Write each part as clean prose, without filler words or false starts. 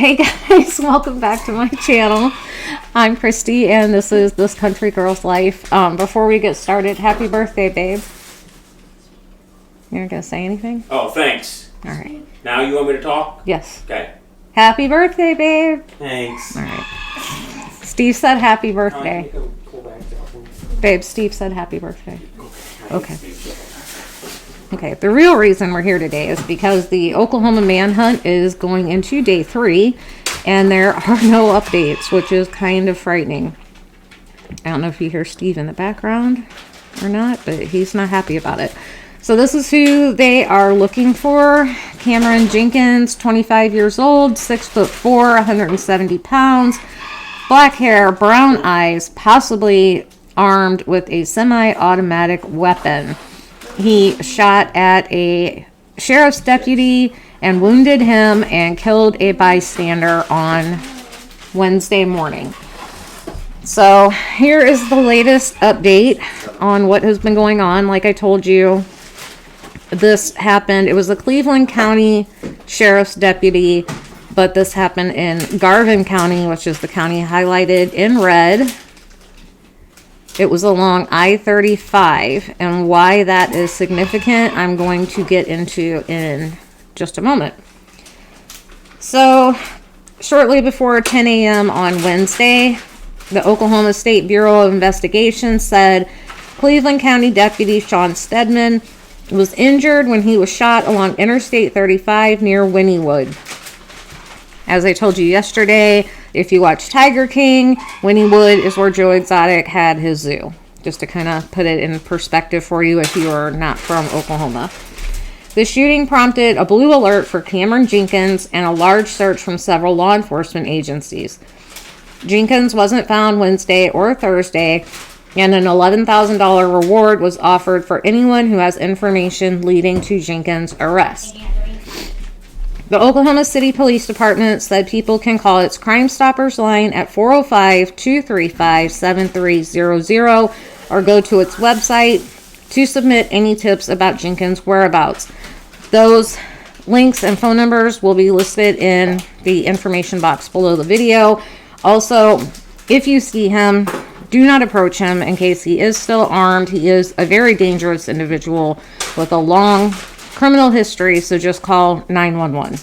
Hey guys, welcome back to my channel. I'm Christy and this is This Country Girl's Life. Before we get started, happy birthday, babe. You're not gonna say anything? Oh, thanks. Alright. Now you want me to talk? Yes. Okay. Happy birthday, babe. Thanks. Alright. Steve said happy birthday. Babe, Steve said happy birthday. Okay. Okay, the real reason we're here today is because the Oklahoma manhunt is going into day 3 and there are no updates, which is kind of frightening. I don't know if you hear Steve in the background or not, but he's not happy about it. So this is who they are looking for. Kameron Jenkins, 25 years old, 6'4", 170 pounds, black hair, brown eyes, possibly armed with a semi-automatic weapon. He shot at a sheriff's deputy and wounded him and killed a bystander on Wednesday morning. So here is the latest update on what has been going on. Like I told you, this happened. It was the Cleveland County Sheriff's deputy, but this happened in Garvin County, which is the county highlighted in red. It was along I-35, and why that is significant, I'm going to get into in just a moment. So, shortly before 10 a.m. on Wednesday, the Oklahoma State Bureau of Investigation said Cleveland County Deputy Sean Stedman was injured when he was shot along Interstate 35 near Wynnewood. As I told you yesterday, if you watch Tiger King, Wynnewood is where Joe Exotic had his zoo. Just to kind of put it in perspective for you if you are not from Oklahoma. The shooting prompted a blue alert for Kameron Jenkins and a large search from several law enforcement agencies. Jenkins wasn't found Wednesday or Thursday, and an $11,000 reward was offered for anyone who has information leading to Jenkins' arrest. The Oklahoma City Police Department said people can call its Crime Stoppers line at 405-235-7300 or go to its website to submit any tips about Jenkins' whereabouts. Those links and phone numbers will be listed in the information box below the video. Also, if you see him, do not approach him in case he is still armed. He is a very dangerous individual with a long criminal history, so just call 911.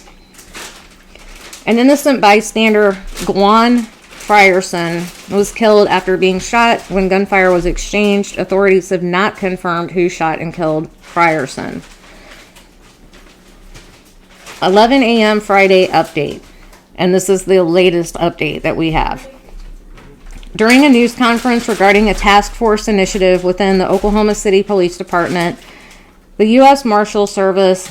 An innocent bystander, Gwan Frierson, was killed after being shot when gunfire was exchanged. Authorities have not confirmed who shot and killed Frierson. 11 a.m. Friday update, and this is the latest update that we have. During a news conference regarding a task force initiative within the Oklahoma City Police Department, the U.S. Marshal Service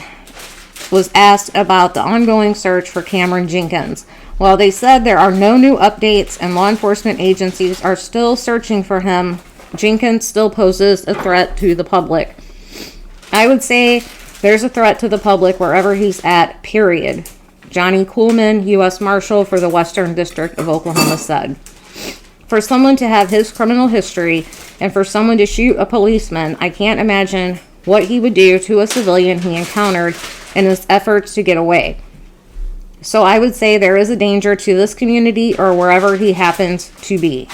was asked about the ongoing search for Kameron Jenkins. While they said there are no new updates and law enforcement agencies are still searching for him, Jenkins still poses a threat to the public. I would say there's a threat to the public wherever he's at, period. Johnny Coolman, U.S. Marshal for the Western District of Oklahoma, said. For someone to have his criminal history and for someone to shoot a policeman, I can't imagine what he would do to a civilian he encountered in his efforts to get away. So I would say there is a danger to this community or wherever he happens to be.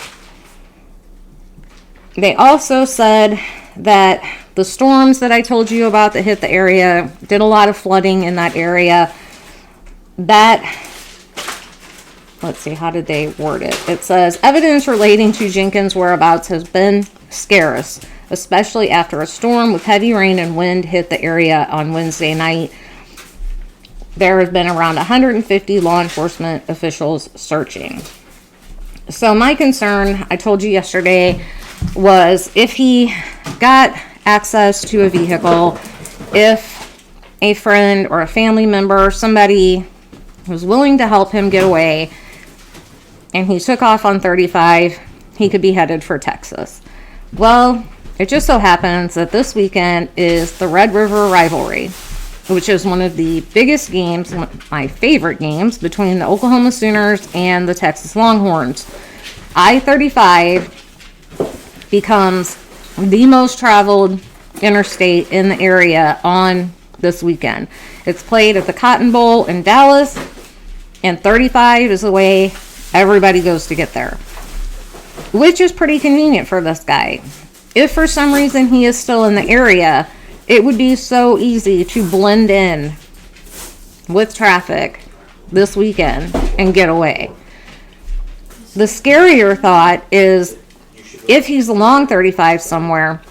They also said that the storms that I told you about that hit the area did a lot of flooding in that area. That, let's see, how did they word it? It says, evidence relating to Jenkins' whereabouts has been scarce, especially after a storm with heavy rain and wind hit the area on Wednesday night. There have been around 150 law enforcement officials searching. So my concern, I told you yesterday, was if he got access to a vehicle, if a friend or a family member, somebody was willing to help him get away, and he took off on 35, he could be headed for Texas. Well, it just so happens that this weekend is the Red River Rivalry, which is one of the biggest games, my favorite games, between the Oklahoma Sooners and the Texas Longhorns. I-35 becomes the most traveled interstate in the area on this weekend. It's played at the Cotton Bowl in Dallas. and 35 is the way everybody goes to get there, which is pretty convenient for this guy. If for some reason he is still in the area, it would be so easy to blend in with traffic this weekend and get away. The scarier thought is if he's along 35 somewhere,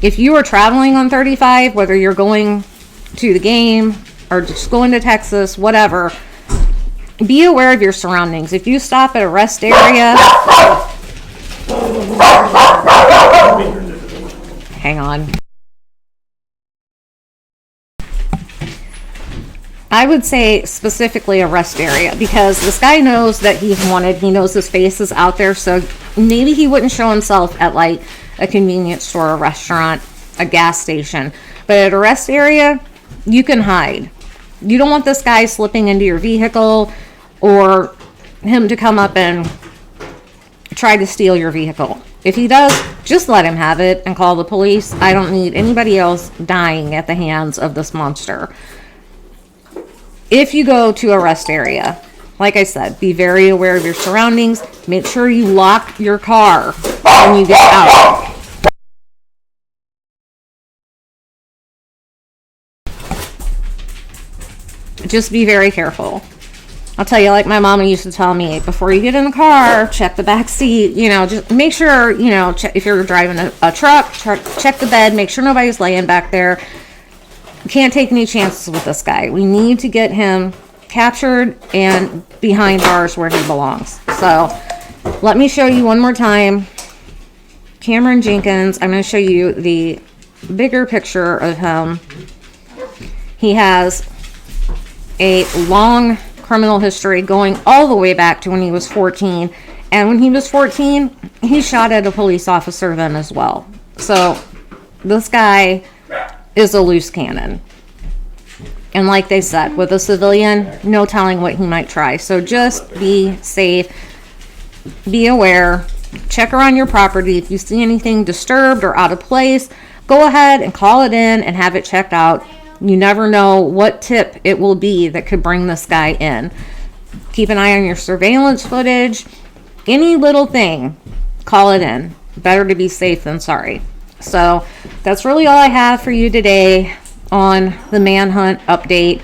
if you are traveling on 35, whether you're going to the game or just going to Texas, whatever, be aware of your surroundings. If you stop at a rest area, hang on. I would say specifically a rest area, because this guy knows that he's wanted. He knows his face is out there, so maybe he wouldn't show himself at like a convenience store, a restaurant, a gas station. But at a rest area, you can hide. You don't want this guy slipping into your vehicle or him to come up and try to steal your vehicle. If he does, just let him have it and call the police. I don't need anybody else dying at the hands of this monster. If you go to a rest area, like I said, be very aware of your surroundings. Make sure you lock your car when you get out. Just be very careful. I'll tell you, like my mama used to tell me, before you get in the car, check the back seat. Just make sure, if you're driving a truck, check the bed, make sure nobody's laying back there. Can't take any chances with this guy. We need to get him captured and behind bars where he belongs. So let me show you one more time. Kameron Jenkins. I'm going to show you the bigger picture of him. He has a long criminal history going all the way back to when he was 14. And when he was 14, he shot at a police officer then as well. So this guy is a loose cannon. And like they said, with a civilian, no telling what he might try. So just be safe, be aware, check around your property. If you see anything disturbed or out of place, go ahead and call it in and have it checked out. You never know what tip it will be that could bring this guy in. Keep an eye on your surveillance footage. Any little thing, call it in. Better to be safe than sorry. So that's really all I have for you today on the manhunt update.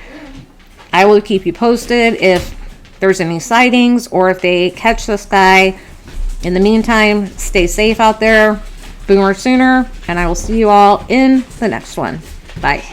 I will keep you posted if there's any sightings or if they catch this guy. In the meantime, stay safe out there. Boomer sooner, and I will see you all in the next one. Bye.